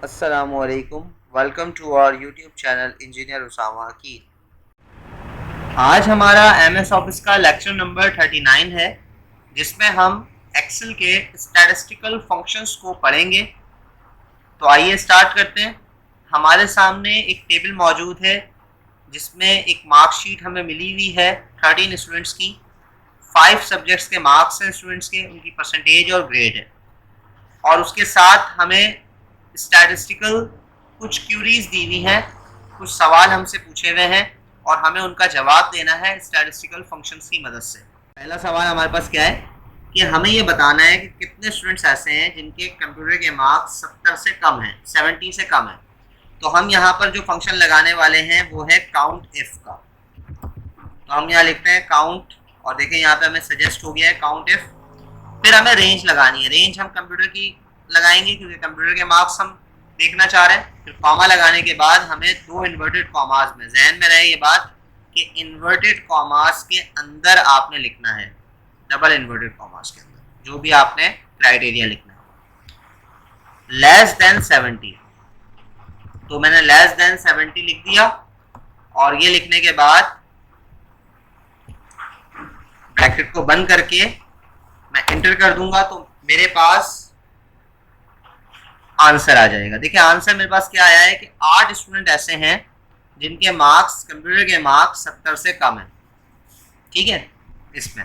अस्सलामुअलैकुम। Welcome to our YouTube channel engineer Usama की। आज हमारा एमएस ऑफिस का लेक्चर नंबर 39 है, जिसमें हम एक्सेल के स्टैटिस्टिकल फंक्शंस को पढ़ेंगे। तो आइए स्टार्ट करते हैं। हमारे सामने एक टेबल मौजूद है जिसमें एक मार्कशीट हमें मिली हुई है 13 स्टूडेंट्स की। 5 सब्जेक्ट्स के मार्क्स हैं स्टूडेंट्स के, उनकी परसेंटेज और ग्रेड है। और उसके साथ हमें स्टैटिस्टिकल कुछ क्यूरीज दी हुई हैं, कुछ सवाल हमसे पूछे हुए हैं और हमें उनका जवाब देना है स्टैटिस्टिकल फंक्शंस की मदद से। पहला सवाल हमारे पास क्या है कि हमें ये बताना है कि कितने स्टूडेंट्स ऐसे हैं जिनके कंप्यूटर के मार्क्स 70 से कम हैं, 70 से कम है। तो हम यहाँ पर जो फंक्शन लगाने वाले हैं वो है काउंट इफ का। तो हम यहाँ लिखते हैं काउंट, और देखें यहाँ पे हमें सजेस्ट हो गया है काउंट इफ। फिर हमें रेंज लगानी है। रेंज हम कंप्यूटर की लगाएंगे क्योंकि कंप्यूटर के मार्क्स हम देखना चाह रहे हैं। फिर कॉमा लगाने के बाद हमें 2 इन्वर्टेड कॉमास में, जहन में रहे ये बात कि इन्वर्टेड कॉमास के अंदर आपने लिखना है, डबल इन्वर्टेड कॉमास के अंदर जो भी आपने क्राइटेरिया लिखना है। लेस देन 70, तो मैंने लेस देन 70 लिख दिया। और ये लिखने के बाद ब्रैकेट को बंद करके मैं एंटर कर दूंगा तो मेरे पास आंसर आ जाएगा। देखिए आंसर मेरे पास क्या आया है कि 8 स्टूडेंट ऐसे हैं जिनके मार्क्स, कंप्यूटर के मार्क्स 70 से कम है। ठीक है, इसमें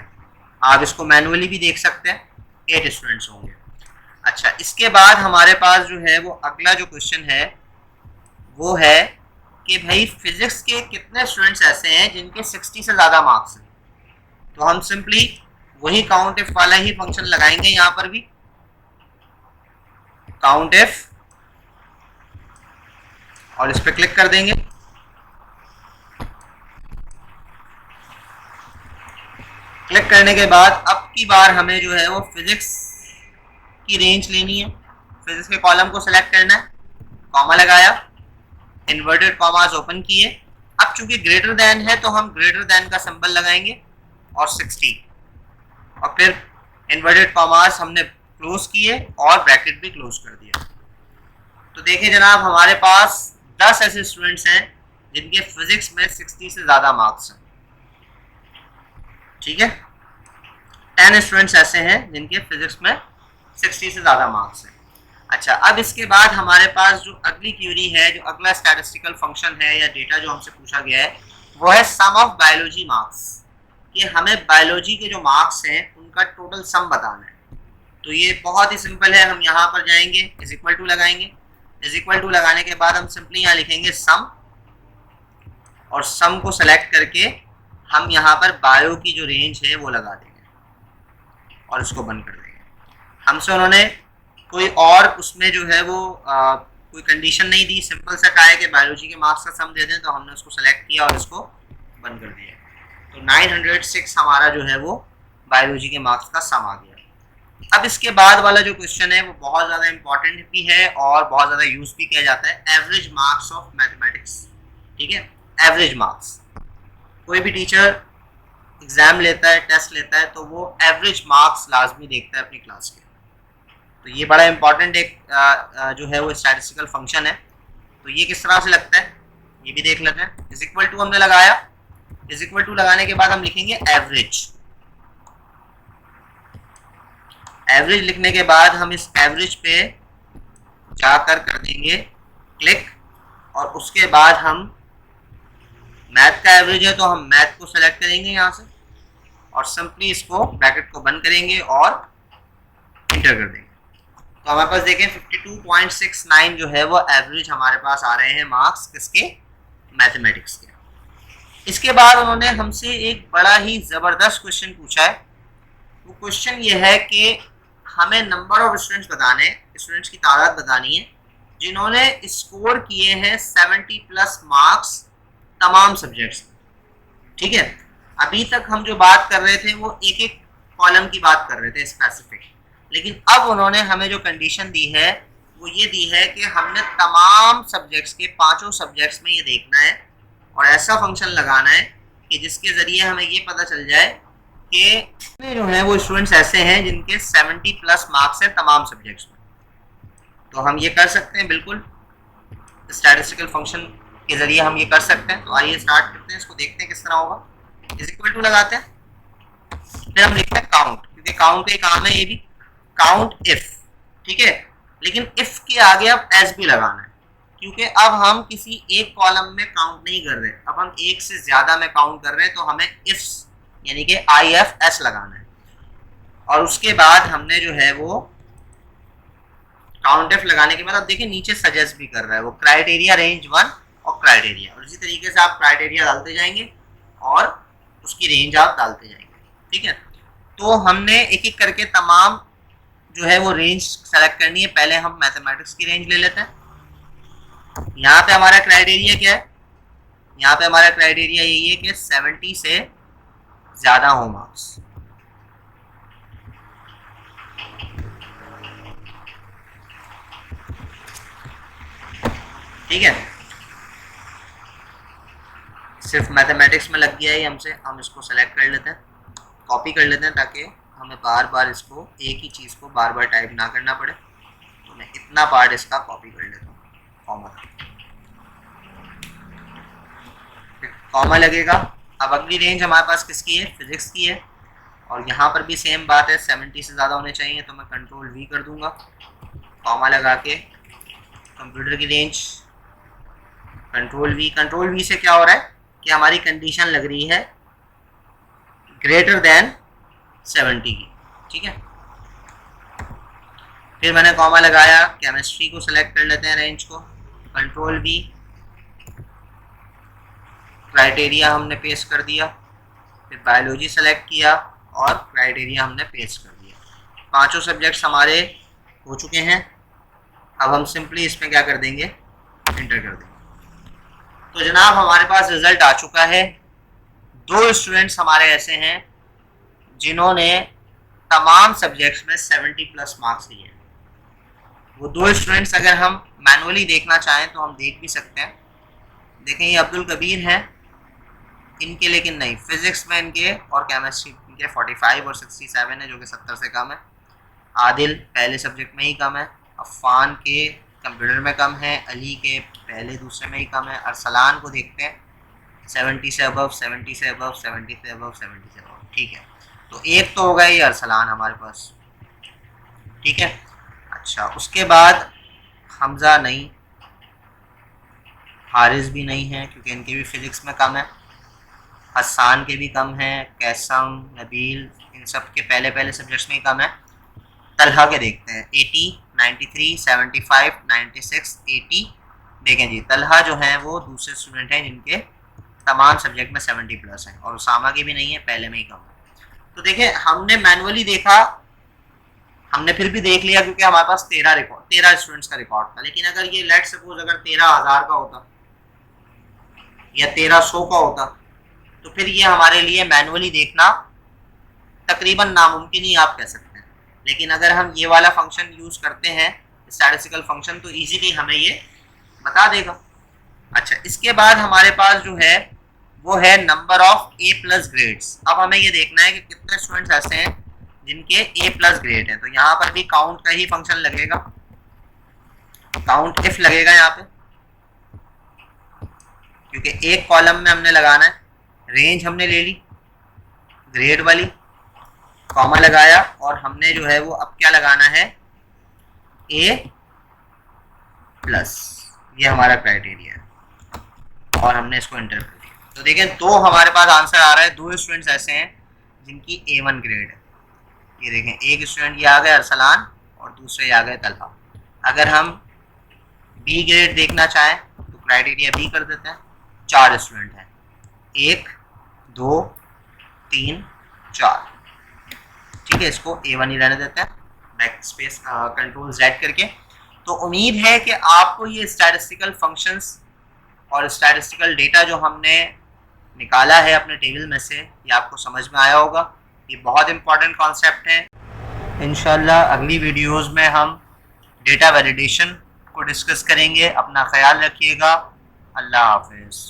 आप इसको मैनुअली भी देख सकते हैं, 8 स्टूडेंट्स होंगे। अच्छा, इसके बाद हमारे पास जो है वो अगला जो क्वेश्चन है वो है कि भाई फिजिक्स के कितने स्टूडेंट्स ऐसे हैं जिनके 60 से ज़्यादा मार्क्स हैं। तो हम सिंपली वही काउंट इफ वाला ही फंक्शन लगाएंगे यहाँ पर भी, काउंट इफ, और इस पर क्लिक कर देंगे। क्लिक करने के बाद अब की बार हमें जो है वो फिजिक्स की रेंज लेनी है। फिजिक्स के कॉलम को सिलेक्ट करना है, कॉमा लगाया, इन्वर्टेड कॉमास ओपन किए। अब चूंकि ग्रेटर देन है तो हम ग्रेटर देन का सिंबल लगाएंगे और 60, और फिर इन्वर्टेड कॉमास हमने क्लोज किए और ब्रैकेट भी क्लोज कर दिया। तो देखिए जनाब, हमारे पास 10 ऐसे स्टूडेंट्स हैं जिनके फिजिक्स में 60 से ज़्यादा मार्क्स हैं। ठीक है, 10 स्टूडेंट्स ऐसे हैं जिनके फिजिक्स में 60 से ज़्यादा मार्क्स हैं। अच्छा, अब इसके बाद हमारे पास जो अगली क्यूरी है, जो अगला स्टैटिस्टिकल फंक्शन है या डेटा जो हमसे पूछा गया है वो है सम ऑफ बायोलॉजी मार्क्स, कि हमें बायोलॉजी के जो मार्क्स हैं उनका टोटल सम बताना है। तो ये बहुत ही सिंपल है, हम यहाँ पर जाएंगे, इज इक्वल टू लगाएंगे। इज इक्वल टू लगाने के बाद हम सिंपली यहाँ लिखेंगे सम, और सम को सेलेक्ट करके हम यहाँ पर बायो की जो रेंज है वो लगा देंगे और इसको बंद कर देंगे। हमसे उन्होंने कोई और उसमें जो है वो कोई कंडीशन नहीं दी, सिंपल सा कहा है कि बायोलॉजी के मार्क्स का सम दे दें, तो हमने उसको सेलेक्ट किया और इसको बंद कर दिया। तो 906 हमारा जो है वो बायोलॉजी के मार्क्स का सम आ गया। अब इसके बाद वाला जो क्वेश्चन है वो बहुत ज़्यादा इंपॉर्टेंट भी है और बहुत ज़्यादा यूज भी किया जाता है, एवरेज मार्क्स ऑफ मैथमेटिक्स। ठीक है, एवरेज मार्क्स, कोई भी टीचर एग्जाम लेता है, टेस्ट लेता है, तो वो एवरेज मार्क्स लाजमी देखता है अपनी क्लास के। तो ये बड़ा इंपॉर्टेंट एक जो है वो स्टैटिस्टिकल फंक्शन है। तो ये किस तरह से लगता है ये भी देख लेते हैं। इज इक्वल टू हमने लगाया, इज इक्वल टू लगाने के बाद हम लिखेंगे एवरेज। एवरेज लिखने के बाद हम इस एवरेज पे जाकर कर देंगे क्लिक, और उसके बाद हम मैथ का एवरेज है तो हम मैथ को सेलेक्ट करेंगे यहाँ से और सिंपली इसको ब्रैकेट को बंद करेंगे और इंटर कर देंगे। तो हमारे पास देखें 52.69 जो है वो एवरेज हमारे पास आ रहे हैं मार्क्स किसके, मैथमेटिक्स के। इसके बाद उन्होंने हमसे एक बड़ा ही ज़बरदस्त क्वेश्चन पूछा है। वो क्वेश्चन ये है कि हमें नंबर ऑफ स्टूडेंट्स बताने, स्टूडेंट्स की तादाद बतानी है जिन्होंने स्कोर किए हैं 70+ मार्क्स तमाम सब्जेक्ट्स में। ठीक है, अभी तक हम जो बात कर रहे थे वो एक एक कॉलम की बात कर रहे थे स्पेसिफिक, लेकिन अब उन्होंने हमें जो कंडीशन दी है वो ये दी है कि हमने तमाम सब्जेक्ट्स के, पांचों सब्जेक्ट्स में ये देखना है और ऐसा फंक्शन लगाना है कि जिसके ज़रिए हमें ये पता चल जाए कि जो है वो स्टूडेंट्स ऐसे हैं जिनके 70+ मार्क्स हैं तमाम सब्जेक्ट्स में। तो हम ये कर सकते हैं, बिल्कुल स्टैटिस्टिकल फंक्शन के ज़रिए हम ये कर सकते हैं। तो आइए स्टार्ट करते हैं, इसको देखते हैं किस तरह होगा। इज इक्वल टू लगाते हैं, फिर हम लिखते हैं काउंट, क्योंकि काउंट का ही काम है ये भी, काउंट इफ, ठीक है। लेकिन इफ के आगे अब एस भी लगाना है, क्योंकि अब हम किसी एक कॉलम में काउंट नहीं कर रहे, अब हम एक से ज्यादा में काउंट कर रहे हैं, तो हमें इफ यानी कि आई एफ एस लगाना है। और उसके बाद हमने जो है वो काउंट इफ लगाने के बाद अब देखिए नीचे सजेस्ट भी कर रहा है वो क्राइटेरिया रेंज 1 और क्राइटेरिया, और इसी तरीके से आप क्राइटेरिया डालते जाएंगे और उसकी रेंज आप डालते जाएंगे, ठीक है। तो हमने एक एक करके तमाम जो है वो रेंज सेलेक्ट करनी है। पहले हम मैथमेटिक्स की रेंज ले लेते हैं। यहाँ पे हमारा क्राइटेरिया क्या है, यहाँ पे हमारा क्राइटेरिया यही है कि 70 से ज्यादा हो मार्क्स, ठीक है। सिर्फ मैथमेटिक्स में लग गया है हमसे, हम इसको सेलेक्ट कर लेते हैं, कॉपी कर लेते हैं, ताकि हमें बार बार इसको एक ही चीज़ को बार बार टाइप ना करना पड़े। तो मैं इतना पार्ट इसका कॉपी कर लेता हूँ, कॉमा लगेगा। अब अगली रेंज हमारे पास किसकी है, फिजिक्स की है, और यहाँ पर भी सेम बात है, 70 से ज़्यादा होने चाहिए, तो मैं कंट्रोल वी कर दूंगा, कॉमा लगा के कंप्यूटर की रेंज, कंट्रोल वी से क्या हो रहा है कि हमारी कंडीशन लग रही है ग्रेटर देन 70 की, ठीक है। फिर मैंने कॉमा लगाया, केमिस्ट्री को सिलेक्ट कर लेते हैं रेंज को, कंट्रोल वी, क्राइटेरिया हमने पेस्ट कर दिया, फिर बायोलॉजी सेलेक्ट किया और क्राइटेरिया हमने पेस्ट कर दिया। पांचों सब्जेक्ट्स हमारे हो चुके हैं। अब हम सिंपली इसमें क्या कर देंगे, एंटर कर देंगे। तो जनाब हमारे पास रिजल्ट आ चुका है। 2 स्टूडेंट्स हमारे ऐसे हैं जिन्होंने तमाम सब्जेक्ट्स में 70 प्लस मार्क्स लिए हैं। वो 2 स्टूडेंट्स अगर हम मैनुअली देखना चाहें तो हम देख भी सकते हैं। देखें, ये अब्दुल कबीर हैं, इनके लेकिन नहीं, फिजिक्स में इनके और केमिस्ट्री के 45 और 67 है, जो कि 70 से कम है। आदिल पहले सब्जेक्ट में ही कम है, अफ़ान के कंप्यूटर में कम है, अली के पहले दूसरे में ही कम है। अरसलान को देखते हैं 70 से अबव, 70 से अबव, 70 से अबव, 70 से अबव, ठीक है। तो एक तो होगा ये अरसलान हमारे पास, ठीक है। अच्छा, उसके बाद हमजा नहीं, हारिस भी नहीं है, क्योंकि इनके भी फिजिक्स में कम है। हसान के भी कम है, कैसम, नबील, इन सब के पहले पहले सब्जेक्ट्स में ही कम है। तलहा के देखते हैं 80, 93, 75, 96, 80। देखें जी, तलहा जो है वो दूसरे स्टूडेंट हैं जिनके तमाम सब्जेक्ट में 70 प्लस है, और उसामा के भी नहीं है, पहले में ही कम है। तो देखें, हमने मैनुअली देखा, हमने फिर भी देख लिया, क्योंकि हमारे पास 13 स्टूडेंट्स का रिकॉर्ड था। लेकिन अगर ये लेट सपोज अगर 13,000 का होता या 1300 का होता, तो फिर ये हमारे लिए मैनुअली देखना तकरीबन नामुमकिन ही आप कह सकते हैं। लेकिन अगर हम ये वाला फंक्शन यूज़ करते हैं, स्टैटिस्टिकल फंक्शन, तो इजीली हमें ये बता देगा। अच्छा, इसके बाद हमारे पास जो है वो है number of A plus grades. अब हमें ये देखना है कि कितने स्टूडेंट्स ऐसे हैं जिनके ए प्लस ग्रेड है। तो यहाँ पर भी काउंट का ही फंक्शन लगेगा, काउंट इफ लगेगा यहाँ पे, क्योंकि एक कॉलम में हमने लगाना है। रेंज हमने ले ली ग्रेड वाली, कॉमा लगाया, और हमने जो है वो अब क्या लगाना है, ए प्लस, ये हमारा क्राइटेरिया है, और हमने इसको एंटर कर दिया। तो देखें, 2 हमारे पास आंसर आ रहा है। 2 स्टूडेंट्स ऐसे हैं जिनकी A1 ग्रेड है। ये देखें, एक स्टूडेंट ये आ गए अरसलान, और दूसरे आ गए तलहा। अगर हम बी ग्रेड देखना चाहें तो क्राइटेरिया बी कर देते हैं। 4 स्टूडेंट हैं, 1, 2, 3, 4, ठीक है। इसको A1 ही रहने देते हैं, बैक स्पेस कंट्रोल Z करके। तो उम्मीद है कि आपको ये स्टैटिस्टिकल फंक्शंस और स्टैटिस्टिकल डेटा जो हमने निकाला है अपने टेबल में से, ये आपको समझ में आया होगा। ये बहुत इंपॉर्टेंट कॉन्सेप्ट है। इंशाल्लाह अगली वीडियोस में हम डेटा वैलिडेशन को डिस्कस करेंगे। अपना ख्याल रखिएगा। अल्लाह हाफिज़।